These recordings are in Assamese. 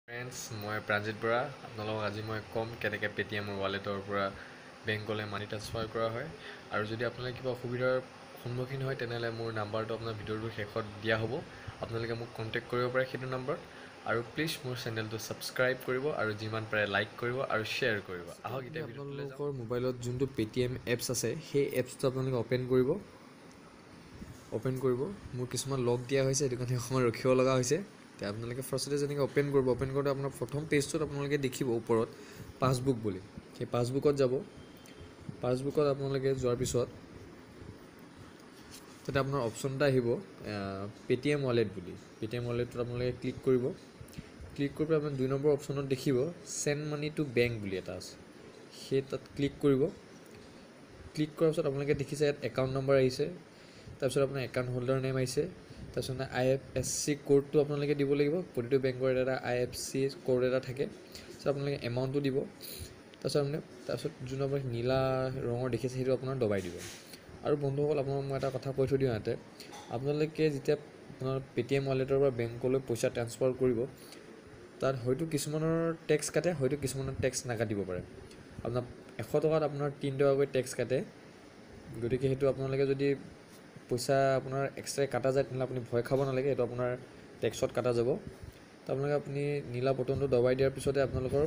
ফ্ৰেণ্ডছ মই প্ৰাঞ্জিত বৰা আপোনালোকক আজি মই ক'ম কেনেকৈ পেটিএমৰ ৱালেটৰ পৰা বেংকলৈ মানি ট্ৰান্সফাৰ কৰা হয় আৰু যদি আপোনালোকে কিবা অসুবিধাৰ সন্মুখীন হয় তেনেহ'লে মোৰ নাম্বাৰটো আপোনাৰ ভিডিঅ'টোৰ শেষত দিয়া হ'ব আপোনালোকে মোক কণ্টেক্ট কৰিব পাৰে সেইটো নাম্বাৰত আৰু প্লিজ মোৰ চেনেলটো ছাবস্ক্ৰাইব কৰিব আৰু যিমান পাৰে লাইক কৰিব আৰু শ্বেয়াৰ কৰিব আহক এতিয়া আপোনালোকৰ মোবাইলত যোনটো পেটিএম এপছ আছে সেই এপছটো আপোনালোকে অ'পেন কৰিব মোৰ কিছুমান লক দিয়া হৈছে সেইটো কাৰণে অকণমান ৰখিব লগা হৈছে এতিয়া আপোনালোকে ফাৰ্ষ্টতে যেনেকৈ অ'পেন কৰোঁতে আপোনাৰ প্ৰথম পেজটোত আপোনালোকে দেখিব ওপৰত পাছবুক বুলি সেই পাছবুকত যাব পাছবুকত আপোনালোকে যোৱাৰ পিছত তাতে আপোনাৰ অপশ্যন এটা আহিব পেটিএম ৱালেট বুলি পেটিএম ৱালেটটোত আপোনালোকে ক্লিক কৰি পেলাই আপোনাৰ 2 নম্বৰ অপশ্যনত দেখিব চেণ্ড মানি টু বেংক বুলি এটা আছে সেই তাত ক্লিক কৰাৰ পিছত আপোনালোকে দেখিছে ইয়াত একাউণ্ট নম্বৰ আহিছে তাৰপিছত আপোনাৰ একাউণ্ট হোল্ডাৰ নেম আহিছে তাৰপিছত IFSC কোডটো আপোনালোকে দিব লাগিব প্ৰতিটো বেংকৰ এটা IFSC কোড এটা থাকে তাৰপিছত আপোনালোকে এমাউণ্টটো দিব তাৰপিছত যোনটো আপুনি নীলা ৰঙৰ দেখিছে সেইটো আপোনাৰ দবাই দিব আৰু বন্ধুসকল আপোনাক মই এটা কথা কৈ থৈ দিওঁ ইয়াতে আপোনালোকে যেতিয়া আপোনাৰ পেটিএম ৱালেটৰ পৰা বেংকলৈ পইচা ট্ৰান্সফাৰ কৰিব তাত হয়তো কিছুমানৰ টেক্স কাটে হয়তো কিছুমানৰ টেক্স নাকাটিব পাৰে আপোনাৰ 100 টকাত আপোনাৰ 3 টকাকৈ টেক্স কাটে গতিকে সেইটো আপোনালোকে যদি পইচা আপোনাৰ এক্সট্ৰা কাটা যায় তেনেহ'লে আপুনি ভয় খাব নালাগে এইটো আপোনাৰ টেক্সত কাটা যাব তো আপুনি নীলা বটনটো দবাই দিয়াৰ পিছতে আপোনালোকৰ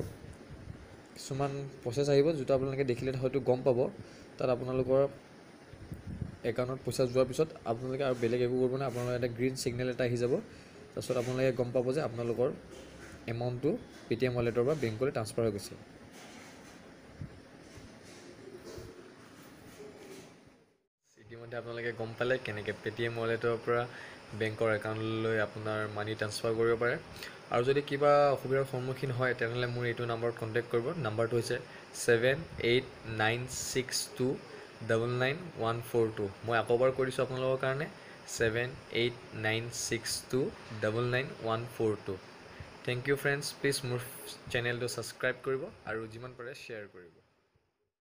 কিছুমান প্ৰচেছ আহিব যিটো আপোনালোকে দেখিলে হয়তো গম পাব তাত আপোনালোকৰ একাউণ্টত পইচা যোৱাৰ পিছত আপোনালোকে আৰু বেলেগ একো কৰিব নাই আপোনালোকৰ এটা গ্ৰীণ ছিগনেল এটা আহি যাব তাৰপিছত আপোনালোকে গম পাব যে আপোনালোকৰ এমাউণ্টটো পেটিএম ৱালেটৰ পৰা বেংকলৈ ট্ৰান্সফাৰ হৈ গৈছে ইতিমধ্যে আপোনালোকে গম পালে কেনেকৈ পেটিএম ৱালেটৰ পৰা বেংকৰ একাউণ্টলৈ আপোনাৰ মানি ট্ৰান্সফাৰ কৰিব পাৰে আৰু যদি কিবা অসুবিধাৰ সন্মুখীন হয় তেনেহ'লে মোৰ এইটো নাম্বাৰত কণ্টেক্ট কৰিব নাম্বাৰটো হৈছে 7896299142 মই আকৌবাৰ কৈ দিছোঁ আপোনালোকৰ কাৰণে 7896299142 থেংক ইউ ফ্ৰেণ্ডছ প্লিজ মোৰ চেনেলটো ছাবস্ক্ৰাইব কৰিব আৰু যিমান পাৰে শ্বেয়াৰ কৰিব